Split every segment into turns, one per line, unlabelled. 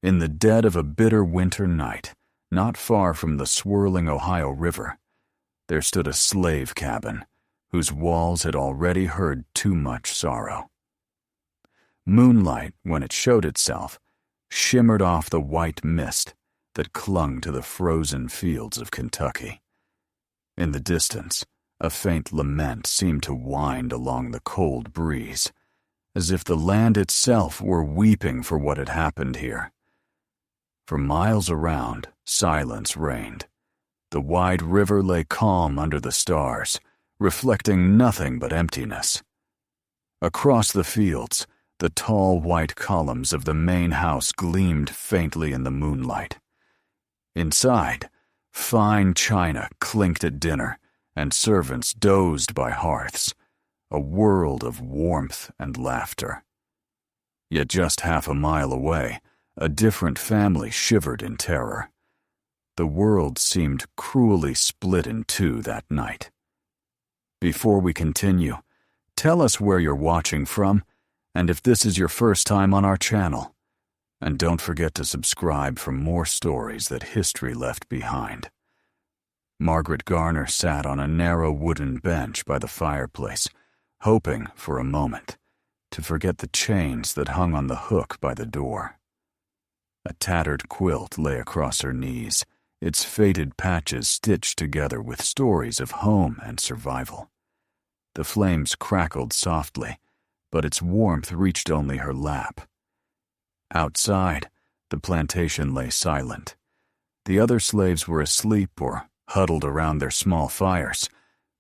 In the dead of a bitter winter night, not far from the swirling Ohio River, there stood a slave cabin whose walls had already heard too much sorrow. Moonlight, when it showed itself, shimmered off the white mist that clung to the frozen fields of Kentucky. In the distance, a faint lament seemed to wind along the cold breeze, as if the land itself were weeping for what had happened here. For miles around, silence reigned. The wide river lay calm under the stars, reflecting nothing but emptiness. Across the fields, the tall white columns of the main house gleamed faintly in the moonlight. Inside, fine china clinked at dinner, and servants dozed by hearths, a world of warmth and laughter. Yet just half a mile away, a different family shivered in terror. The world seemed cruelly split in two that night. Before we continue, tell us where you're watching from, and if this is your first time on our channel. And don't forget to subscribe for more stories that history left behind. Margaret Garner sat on a narrow wooden bench by the fireplace, hoping, for a moment, to forget the chains that hung on the hook by the door. A tattered quilt lay across her knees, its faded patches stitched together with stories of home and survival. The flames crackled softly, but its warmth reached only her lap. Outside, the plantation lay silent. The other slaves were asleep or huddled around their small fires,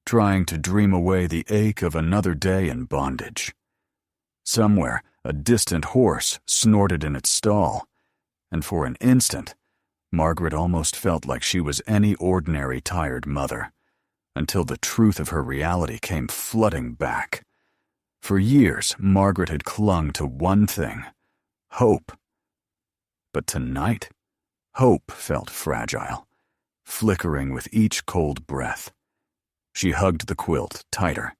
trying to dream away the ache of another day in bondage. Somewhere, a distant horse snorted in its stall, and for an instant, Margaret almost felt like she was any ordinary tired mother, until the truth of her reality came flooding back. For years, Margaret had clung to one thing: hope. But tonight, hope felt fragile, flickering with each cold breath. She hugged the quilt tighter.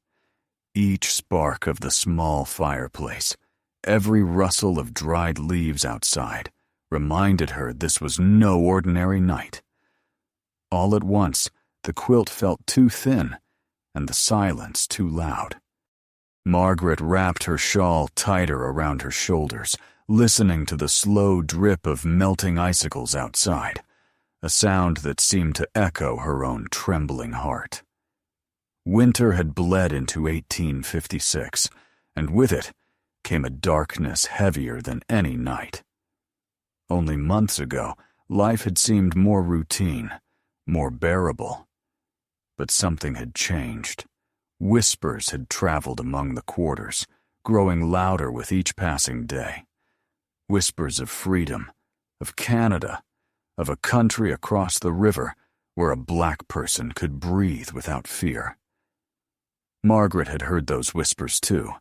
Each spark of the small fireplace, every rustle of dried leaves outside, reminded her this was no ordinary night. All at once, the quilt felt too thin, and the silence too loud. Margaret wrapped her shawl tighter around her shoulders, listening to the slow drip of melting icicles outside, a sound that seemed to echo her own trembling heart. Winter had bled into 1856, and with it came a darkness heavier than any night. Only months ago, life had seemed more routine, more bearable. But something had changed. Whispers had traveled among the quarters, growing louder with each passing day. Whispers of freedom, of Canada, of a country across the river where a black person could breathe without fear. Margaret had heard those whispers too,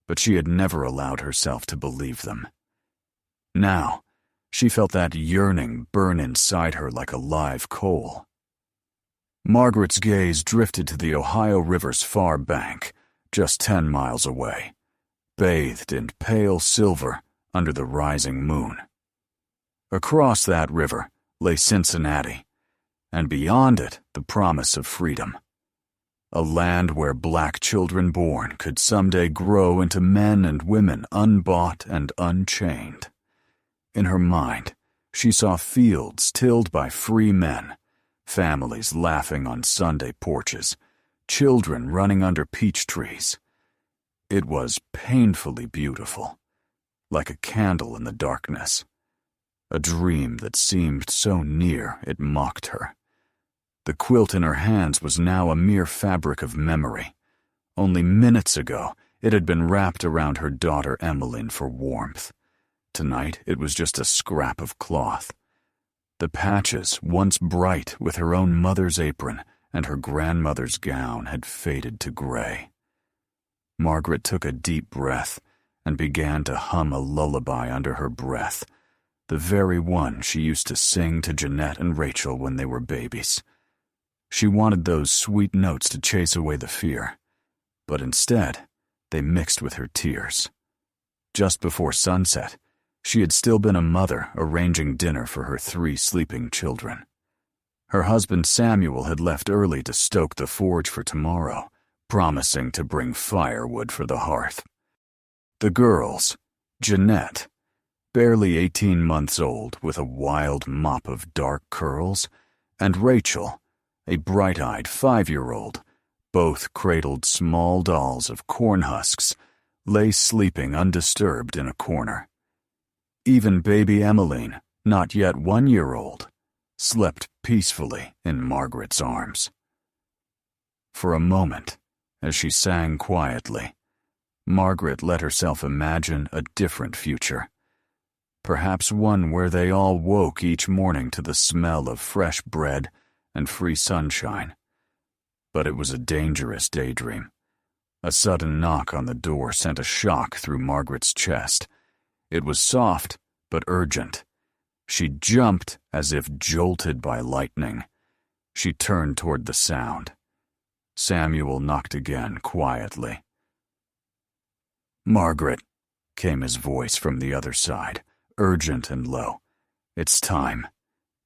but she had never allowed herself to believe them. Now, she felt that yearning burn inside her like a live coal. Margaret's gaze drifted to the Ohio River's far bank, just 10 miles away, bathed in pale silver under the rising moon. Across that river lay Cincinnati, and beyond it the promise of freedom. A land where black children born could someday grow into men and women unbought and unchained. In her mind, she saw fields tilled by free men, families laughing on Sunday porches, children running under peach trees. It was painfully beautiful, like a candle in the darkness, a dream that seemed so near it mocked her. The quilt in her hands was now a mere fabric of memory. Only minutes ago, it had been wrapped around her daughter Emmeline for warmth. Tonight, it was just a scrap of cloth. The patches, once bright with her own mother's apron and her grandmother's gown, had faded to gray. Margaret took a deep breath and began to hum a lullaby under her breath, the very one she used to sing to Jeanette and Rachel when they were babies. She wanted those sweet notes to chase away the fear, but instead, they mixed with her tears. Just before sunset, She had still been a mother, arranging dinner for her 3 sleeping children. Her husband Samuel had left early to stoke the forge for tomorrow, promising to bring firewood for the hearth. The girls, Jeanette, barely 18 months old with a wild mop of dark curls, and Rachel, a bright-eyed 5-year-old, both cradled small dolls of corn husks, lay sleeping undisturbed in a corner. Even baby Emmeline, not yet 1-year-old, slept peacefully in Margaret's arms. For a moment, as she sang quietly, Margaret let herself imagine a different future. Perhaps one where they all woke each morning to the smell of fresh bread and free sunshine. But it was a dangerous daydream. A sudden knock on the door sent a shock through Margaret's chest. It was soft, but urgent. She jumped as if jolted by lightning. She turned toward the sound. Samuel knocked again, quietly. "Margaret," came his voice from the other side, urgent and low. "It's time.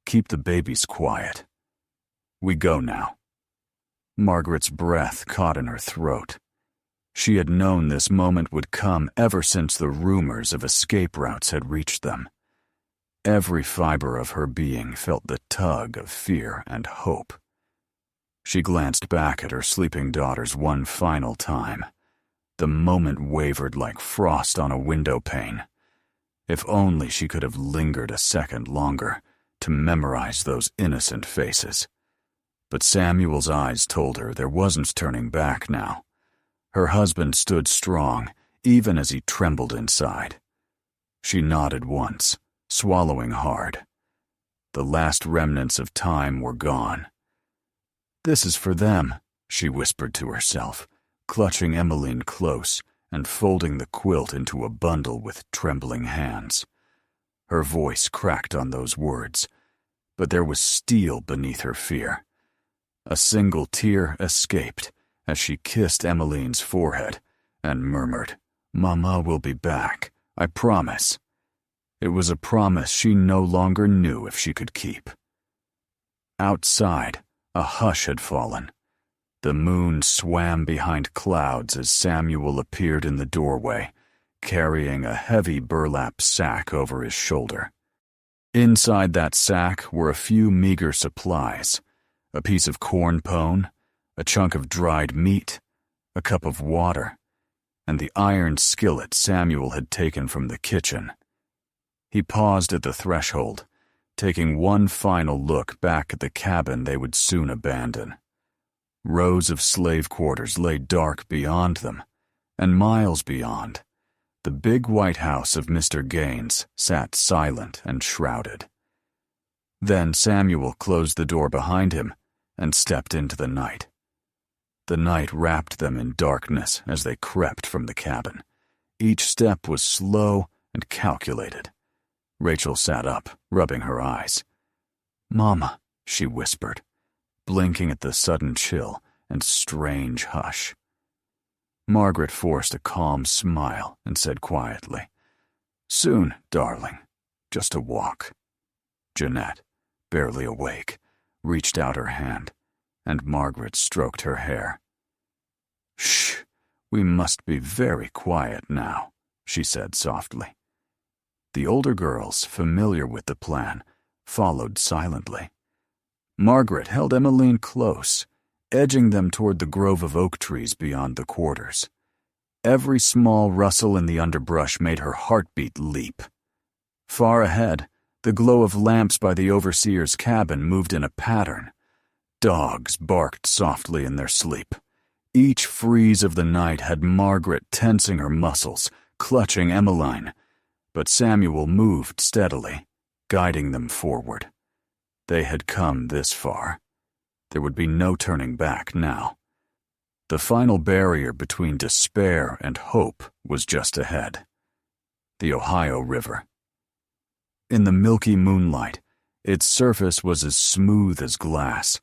Keep the babies quiet. We go now." Margaret's breath caught in her throat. She had known this moment would come ever since the rumors of escape routes had reached them. Every fiber of her being felt the tug of fear and hope. She glanced back at her sleeping daughters one final time. The moment wavered like frost on a window pane. If only she could have lingered a second longer to memorize those innocent faces. But Samuel's eyes told her there wasn't turning back now. Her husband stood strong, even as he trembled inside. She nodded once, swallowing hard. The last remnants of time were gone. "This is for them," she whispered to herself, clutching Emmeline close and folding the quilt into a bundle with trembling hands. Her voice cracked on those words, but there was steel beneath her fear. A single tear escaped as she kissed Emmeline's forehead and murmured, "Mama will be back, I promise." It was a promise she no longer knew if she could keep. Outside, a hush had fallen. The moon swam behind clouds as Samuel appeared in the doorway, carrying a heavy burlap sack over his shoulder. Inside that sack were a few meager supplies: a piece of corn pone, a chunk of dried meat, a cup of water, and the iron skillet Samuel had taken from the kitchen. He paused at the threshold, taking one final look back at the cabin they would soon abandon. Rows of slave quarters lay dark beyond them, and miles beyond, the big white house of Mr. Gaines sat silent and shrouded. Then Samuel closed the door behind him and stepped into the night. The night wrapped them in darkness as they crept from the cabin. Each step was slow and calculated. Rachel sat up, rubbing her eyes. "Mama," she whispered, blinking at the sudden chill and strange hush. Margaret forced a calm smile and said quietly, "Soon, darling. Just a walk." Jeanette, barely awake, reached out her hand, and Margaret stroked her hair. "Shh, we must be very quiet now," she said softly. The older girls, familiar with the plan, followed silently. Margaret held Emmeline close, edging them toward the grove of oak trees beyond the quarters. Every small rustle in the underbrush made her heartbeat leap. Far ahead, the glow of lamps by the overseer's cabin moved in a pattern. Dogs barked softly in their sleep. Each freeze of the night had Margaret tensing her muscles, clutching Emmeline, but Samuel moved steadily, guiding them forward. They had come this far. There would be no turning back now. The final barrier between despair and hope was just ahead: the Ohio River. In the milky moonlight, its surface was as smooth as glass,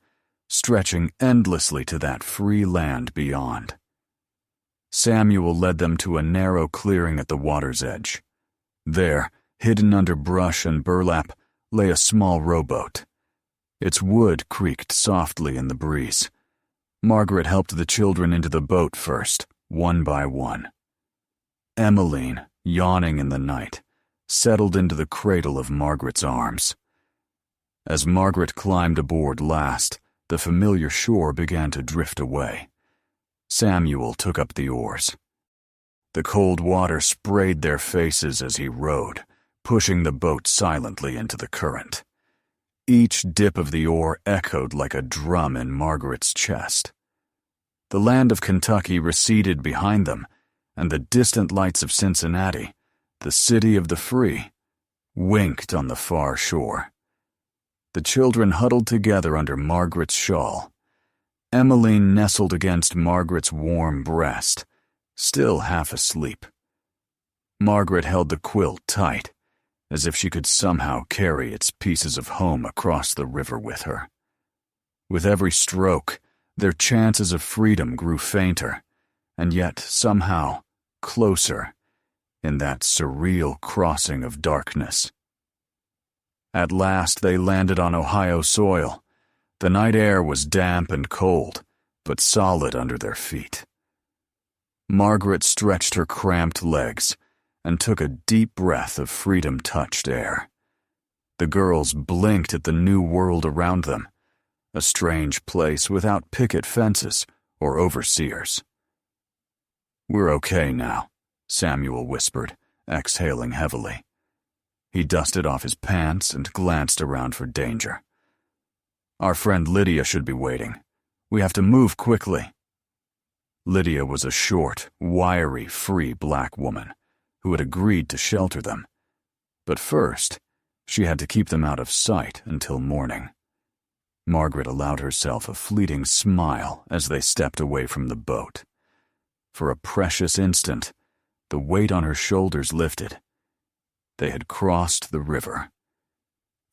stretching endlessly to that free land beyond. Samuel led them to a narrow clearing at the water's edge. There, hidden under brush and burlap, lay a small rowboat. Its wood creaked softly in the breeze. Margaret helped the children into the boat first, one by one. Emmeline, yawning in the night, settled into the cradle of Margaret's arms. As Margaret climbed aboard last, the familiar shore began to drift away. Samuel took up the oars. The cold water sprayed their faces as he rowed, pushing the boat silently into the current. Each dip of the oar echoed like a drum in Margaret's chest. The land of Kentucky receded behind them, and the distant lights of Cincinnati, the city of the free, winked on the far shore. The children huddled together under Margaret's shawl. Emmeline nestled against Margaret's warm breast, still half asleep. Margaret held the quilt tight, as if she could somehow carry its pieces of home across the river with her. With every stroke, their chances of freedom grew fainter, and yet somehow closer, in that surreal crossing of darkness. At last they landed on Ohio soil. The night air was damp and cold, but solid under their feet. Margaret stretched her cramped legs and took a deep breath of freedom-touched air. The girls blinked at the new world around them, a strange place without picket fences or overseers. "We're okay now," Samuel whispered, exhaling heavily. He dusted off his pants and glanced around for danger. "Our friend Lydia should be waiting. We have to move quickly." Lydia was a short, wiry, free black woman who had agreed to shelter them. But first, she had to keep them out of sight until morning. Margaret allowed herself a fleeting smile as they stepped away from the boat. For a precious instant, the weight on her shoulders lifted. They had crossed the river.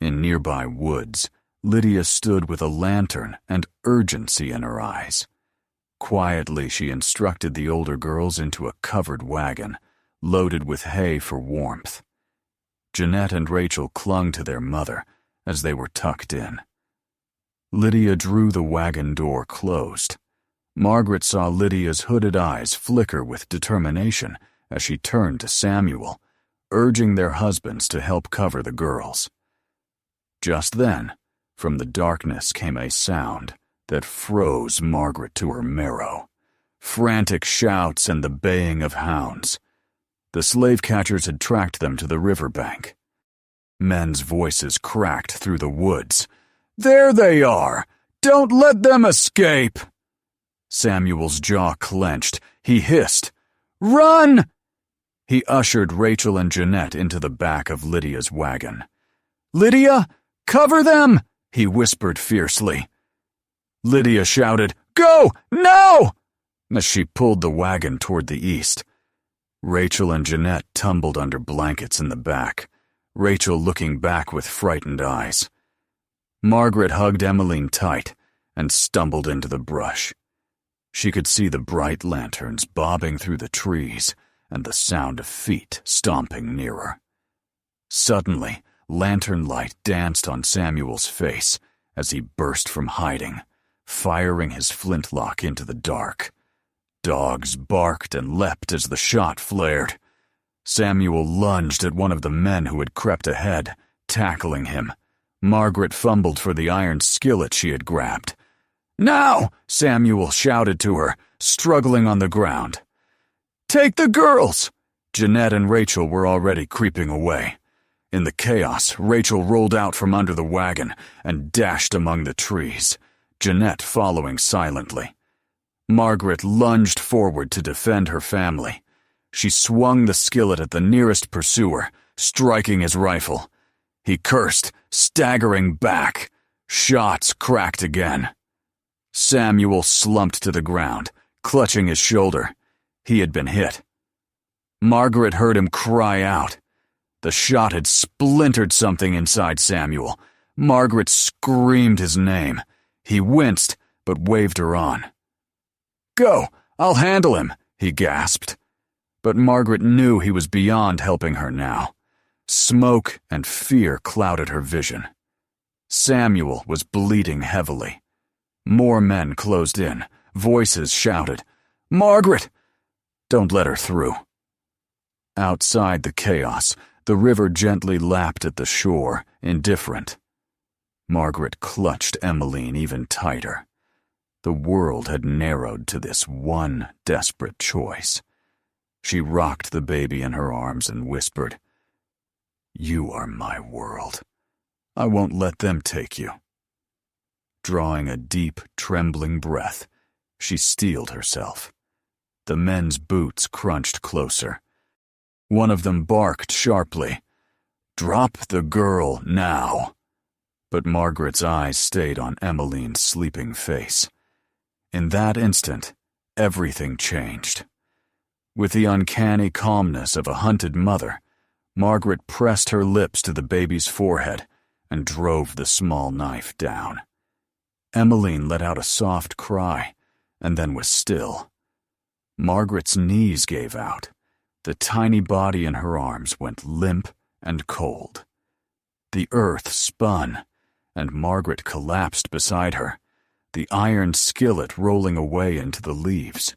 In nearby woods, Lydia stood with a lantern and urgency in her eyes. Quietly, she instructed the older girls into a covered wagon, loaded with hay for warmth. Jeanette and Rachel clung to their mother as they were tucked in. Lydia drew the wagon door closed. Margaret saw Lydia's hooded eyes flicker with determination as she turned to Samuel, urging their husbands to help cover the girls. Just then, from the darkness came a sound that froze Margaret to her marrow. Frantic shouts and the baying of hounds. The slave catchers had tracked them to the riverbank. Men's voices cracked through the woods. "There they are! Don't let them escape!" Samuel's jaw clenched. He hissed, "Run!" He ushered Rachel and Jeanette into the back of Lydia's wagon. "Lydia, cover them!" he whispered fiercely. Lydia shouted, "Go! No!" as she pulled the wagon toward the east. Rachel and Jeanette tumbled under blankets in the back, Rachel looking back with frightened eyes. Margaret hugged Emmeline tight and stumbled into the brush. She could see the bright lanterns bobbing through the trees and the sound of feet stomping nearer. Suddenly, lantern light danced on Samuel's face as he burst from hiding, firing his flintlock into the dark. Dogs barked and leapt as the shot flared. Samuel lunged at one of the men who had crept ahead, tackling him. Margaret fumbled for the iron skillet she had grabbed. "Now!" Samuel shouted to her, struggling on the ground. "Take the girls!" Jeanette and Rachel were already creeping away. In the chaos, Rachel rolled out from under the wagon and dashed among the trees, Jeanette following silently. Margaret lunged forward to defend her family. She swung the skillet at the nearest pursuer, striking his rifle. He cursed, staggering back. Shots cracked again. Samuel slumped to the ground, clutching his shoulder. He had been hit. Margaret heard him cry out. The shot had splintered something inside Samuel. Margaret screamed his name. He winced, but waved her on. "Go! I'll handle him," he gasped. But Margaret knew he was beyond helping her now. Smoke and fear clouded her vision. Samuel was bleeding heavily. More men closed in. Voices shouted, "Margaret! Don't let her through." Outside the chaos, the river gently lapped at the shore, indifferent. Margaret clutched Emmeline even tighter. The world had narrowed to this one desperate choice. She rocked the baby in her arms and whispered, "You are my world. I won't let them take you." Drawing a deep, trembling breath, she steeled herself. The men's boots crunched closer. One of them barked sharply, "Drop the girl now." But Margaret's eyes stayed on Emmeline's sleeping face. In that instant, everything changed. With the uncanny calmness of a hunted mother, Margaret pressed her lips to the baby's forehead and drove the small knife down. Emmeline let out a soft cry and then was still. Margaret's knees gave out. The tiny body in her arms went limp and cold. The earth spun, and Margaret collapsed beside her, the iron skillet rolling away into the leaves.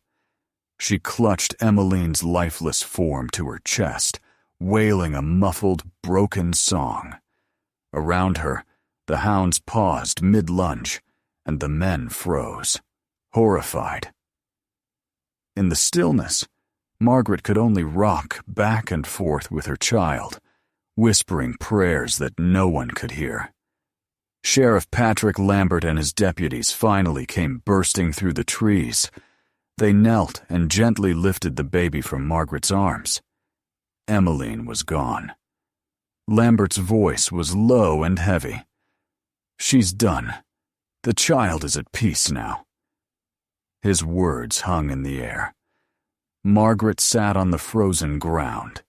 She clutched Emmeline's lifeless form to her chest, wailing a muffled, broken song. Around her, the hounds paused mid-lunge, and the men froze, horrified. In the stillness, Margaret could only rock back and forth with her child, whispering prayers that no one could hear. Sheriff Patrick Lambert and his deputies finally came bursting through the trees. They knelt and gently lifted the baby from Margaret's arms. Emmeline was gone. Lambert's voice was low and heavy. "She's done. The child is at peace now." His words hung in the air. Margaret sat on the frozen ground,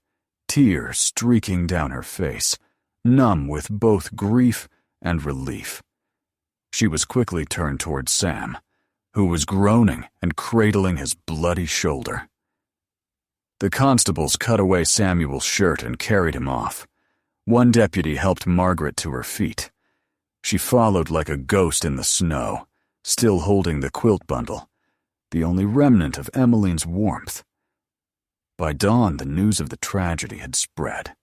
tears streaking down her face, numb with both grief and relief. She was quickly turned toward Sam, who was groaning and cradling his bloody shoulder. The constables cut away Samuel's shirt and carried him off. One deputy helped Margaret to her feet. She followed like a ghost in the snow, still holding the quilt bundle, the only remnant of Emmeline's warmth. By dawn, the news of the tragedy had spread.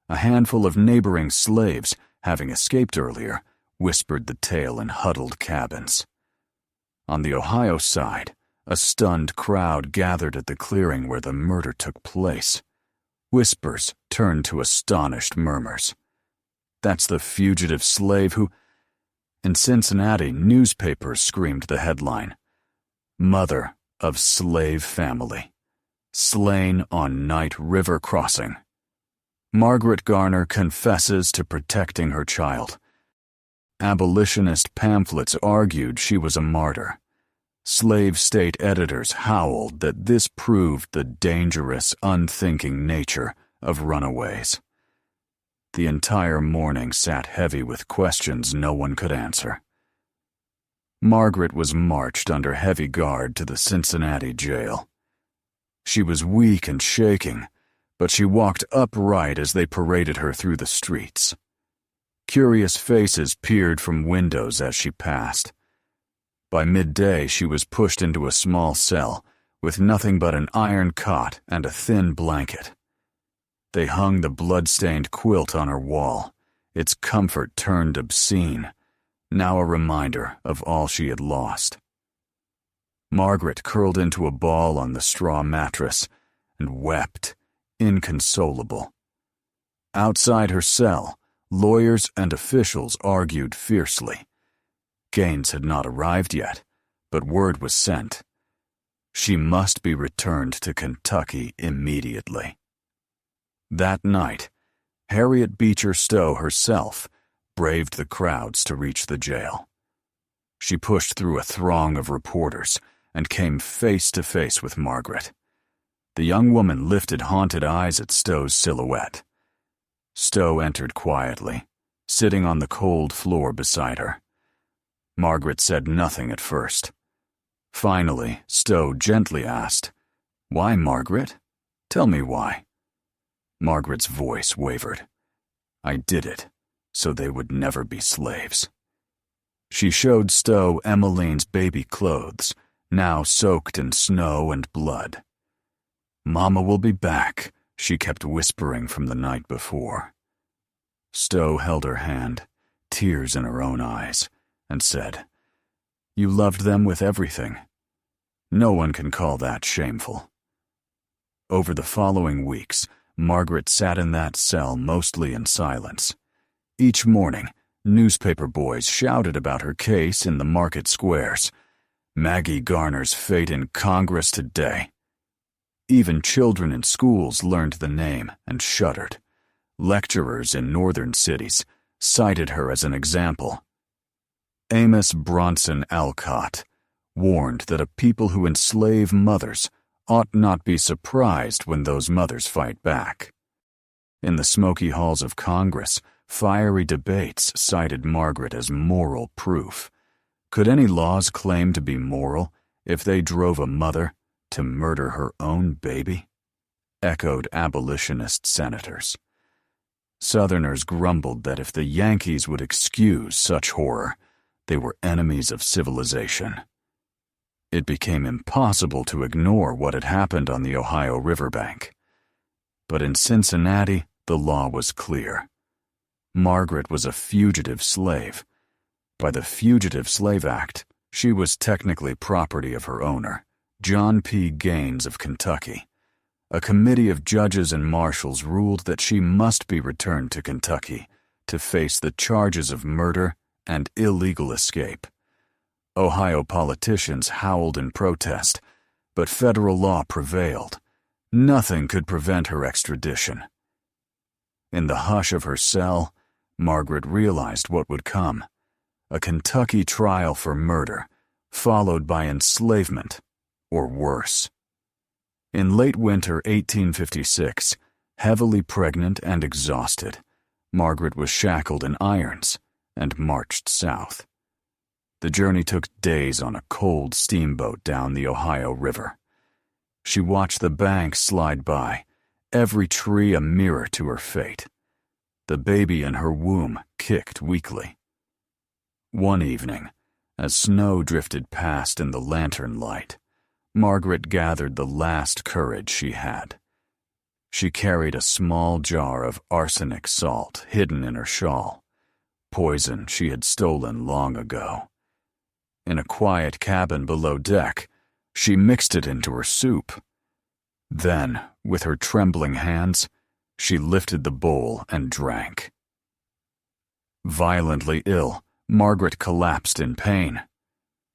A handful of neighboring slaves, having escaped earlier, whispered the tale in huddled cabins. On the Ohio side, a stunned crowd gathered at the clearing where the murder took place. Whispers turned to astonished murmurs. "That's the fugitive slave who—" In Cincinnati, newspapers screamed the headline, "Mother of slave family. Slain on night river crossing. Margaret Garner confesses to protecting her child." Abolitionist pamphlets argued she was a martyr. Slave state editors howled that this proved the dangerous, unthinking nature of runaways. The entire morning sat heavy with questions no one could answer. Margaret was marched under heavy guard to the Cincinnati jail. She was weak and shaking, but she walked upright as they paraded her through the streets. Curious faces peered from windows as she passed. By midday, she was pushed into a small cell with nothing but an iron cot and a thin blanket. They hung the blood-stained quilt on her wall, its comfort turned obscene, now a reminder of all she had lost. Margaret curled into a ball on the straw mattress and wept, inconsolable. Outside her cell, lawyers and officials argued fiercely. Gaines had not arrived yet, but word was sent. She must be returned to Kentucky immediately. That night, Harriet Beecher Stowe herself braved the crowds to reach the jail. She pushed through a throng of reporters and came face to face with Margaret. The young woman lifted haunted eyes at Stowe's silhouette. Stowe entered quietly, sitting on the cold floor beside her. Margaret said nothing at first. Finally, Stowe gently asked, "Why, Margaret? Tell me why." Margaret's voice wavered. I did it so they would never be slaves." She showed Stowe Emmeline's baby clothes, now soaked in snow and blood. "Mama will be back," she kept whispering from the night before. Stowe held her hand, tears in her own eyes, and said, "You loved them with everything. No one can call that shameful." Over the following weeks, Margaret sat in that cell mostly in silence. Each morning, newspaper boys shouted about her case in the market squares. "Maggie Garner's fate in Congress today." Even children in schools learned the name and shuddered. Lecturers in northern cities cited her as an example. Amos Bronson Alcott warned that a people who enslave mothers ought not be surprised when those mothers fight back. In the smoky halls of Congress, fiery debates cited Margaret as moral proof. Could any laws claim to be moral if they drove a mother to murder her own baby? Echoed abolitionist senators. Southerners grumbled that if the Yankees would excuse such horror, they were enemies of civilization. It became impossible to ignore what had happened on the Ohio riverbank. But in Cincinnati, the law was clear. Margaret was a fugitive slave. By the Fugitive Slave Act, she was technically property of her owner, John P. Gaines of Kentucky. A committee of judges and marshals ruled that she must be returned to Kentucky to face the charges of murder and illegal escape. Ohio politicians howled in protest, but federal law prevailed. Nothing could prevent her extradition. In the hush of her cell, Margaret realized what would come: a Kentucky trial for murder, followed by enslavement, or worse. In late winter 1856, heavily pregnant and exhausted, Margaret was shackled in irons and marched south. The journey took days on a cold steamboat down the Ohio River. She watched the banks slide by, every tree a mirror to her fate. The baby in her womb kicked weakly. One evening, as snow drifted past in the lantern light, Margaret gathered the last courage she had. She carried a small jar of arsenic salt hidden in her shawl, poison she had stolen long ago. In a quiet cabin below deck, she mixed it into her soup. Then, with her trembling hands, she lifted the bowl and drank. Violently ill, Margaret collapsed in pain.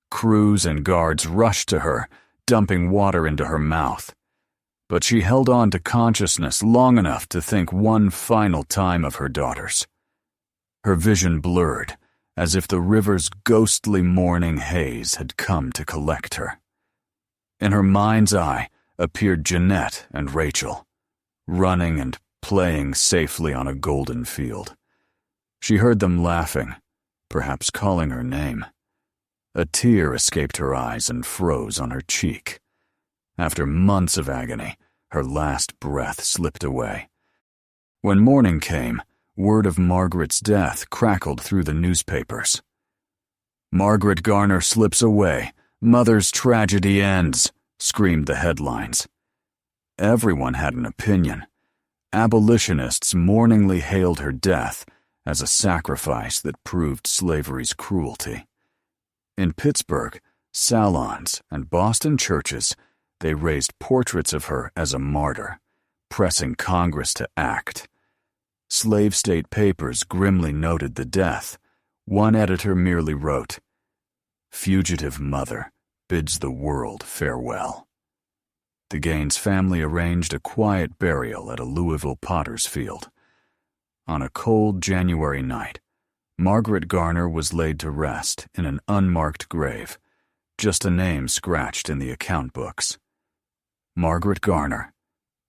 Crews and guards rushed to her, dumping water into her mouth. But she held on to consciousness long enough to think one final time of her daughters. Her vision blurred, as if the river's ghostly morning haze had come to collect her. In her mind's eye appeared Jeanette and Rachel, running and playing safely on a golden field. She heard them laughing, perhaps calling her name. A tear escaped her eyes and froze on her cheek. After months of agony, her last breath slipped away. When morning came, word of Margaret's death crackled through the newspapers. "Margaret Garner slips away. Mother's tragedy ends," screamed the headlines. Everyone had an opinion. Abolitionists mourningly hailed her death as a sacrifice that proved slavery's cruelty. In Pittsburgh, salons, and Boston churches, they raised portraits of her as a martyr, pressing Congress to act. Slave state papers grimly noted the death. One editor merely wrote, "Fugitive mother bids the world farewell." The Gaines family arranged a quiet burial at a Louisville potter's field. On a cold January night, Margaret Garner was laid to rest in an unmarked grave, just a name scratched in the account books. Margaret Garner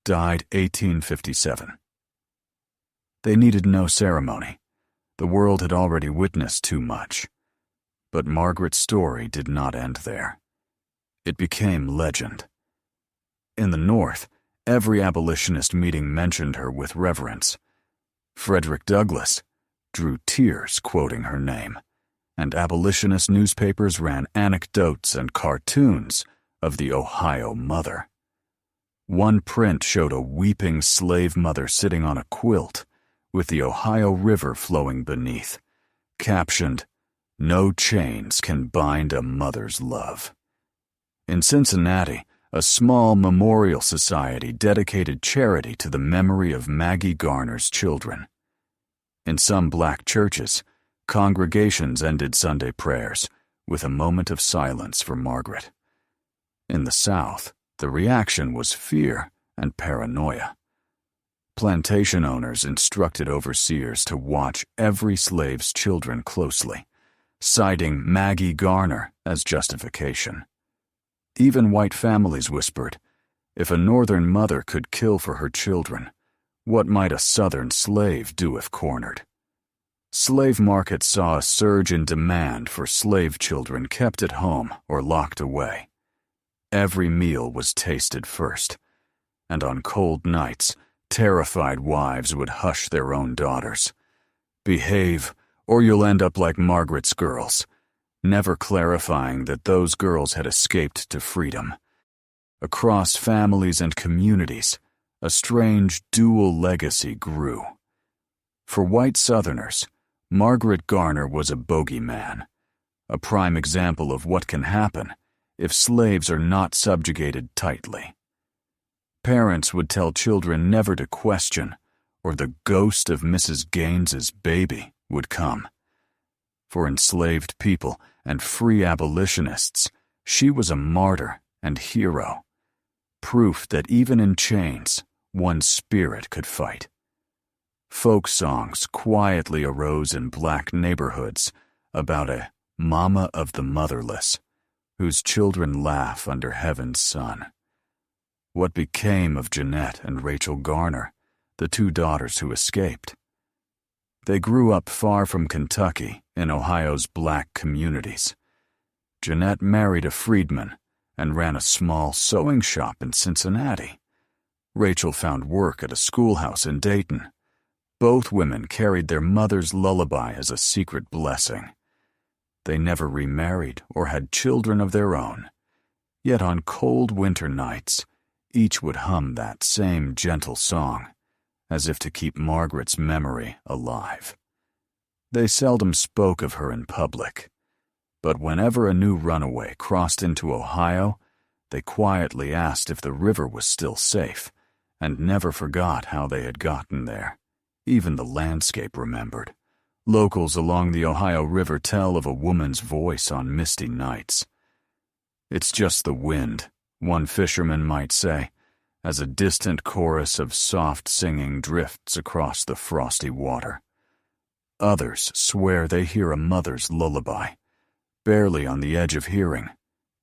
died 1857. They needed no ceremony. The world had already witnessed too much. But Margaret's story did not end there. It became legend. In the North, every abolitionist meeting mentioned her with reverence. Frederick Douglass drew tears quoting her name, and abolitionist newspapers ran anecdotes and cartoons of the Ohio mother. One print showed a weeping slave mother sitting on a quilt with the Ohio River flowing beneath, captioned, "No chains can bind a mother's love." In Cincinnati, a small memorial society dedicated charity to the memory of Maggie Garner's children. In some black churches, congregations ended Sunday prayers with a moment of silence for Margaret. In the South, the reaction was fear and paranoia. Plantation owners instructed overseers to watch every slave's children closely, citing Maggie Garner as justification. Even white families whispered, if a Northern mother could kill for her children, what might a Southern slave do if cornered? Slave markets saw a surge in demand for slave children kept at home or locked away. Every meal was tasted first, and on cold nights, terrified wives would hush their own daughters. Behave, or you'll end up like Margaret's girls, never clarifying that those girls had escaped to freedom. Across families and communities, a strange dual legacy grew. For white Southerners, Margaret Garner was a bogeyman, a prime example of what can happen if slaves are not subjugated tightly. Parents would tell children never to question, or the ghost of Mrs. Gaines's baby would come. For enslaved people and free abolitionists, she was a martyr and hero, proof that even in chains, one's spirit could fight. Folk songs quietly arose in black neighborhoods about a mama of the motherless, whose children laugh under heaven's sun. What became of Jeanette and Rachel Garner, the two daughters who escaped? They grew up far from Kentucky in Ohio's black communities. Jeanette married a freedman and ran a small sewing shop in Cincinnati. Rachel found work at a schoolhouse in Dayton. Both women carried their mother's lullaby as a secret blessing. They never remarried or had children of their own. Yet on cold winter nights, each would hum that same gentle song, as if to keep Margaret's memory alive. They seldom spoke of her in public, but whenever a new runaway crossed into Ohio, they quietly asked if the river was still safe, and never forgot how they had gotten there. Even the landscape remembered. Locals along the Ohio River tell of a woman's voice on misty nights. It's just the wind, one fisherman might say, as a distant chorus of soft singing drifts across the frosty water. Others swear they hear a mother's lullaby, barely on the edge of hearing,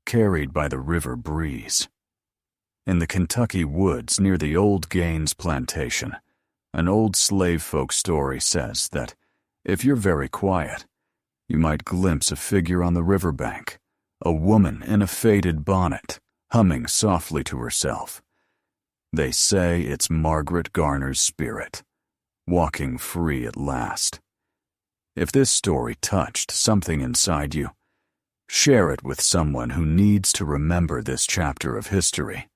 carried by the river breeze. In the Kentucky woods near the old Gaines plantation, an old slave folk story says that if you're very quiet, you might glimpse a figure on the riverbank, a woman in a faded bonnet, humming softly to herself. They say it's Margaret Garner's spirit, walking free at last. If this story touched something inside you, share it with someone who needs to remember this chapter of history.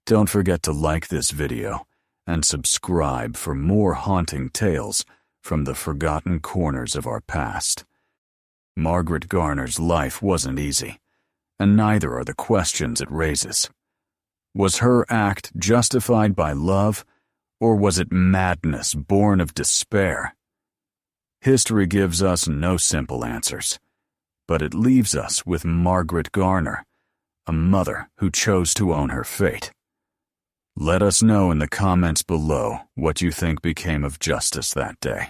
Don't forget to like this video and subscribe for more haunting tales from the forgotten corners of our past. Margaret Garner's life wasn't easy, and neither are the questions it raises. Was her act justified by love, or was it madness born of despair? History gives us no simple answers, but it leaves us with Margaret Garner, a mother who chose to own her fate. Let us know in the comments below what you think became of justice that day.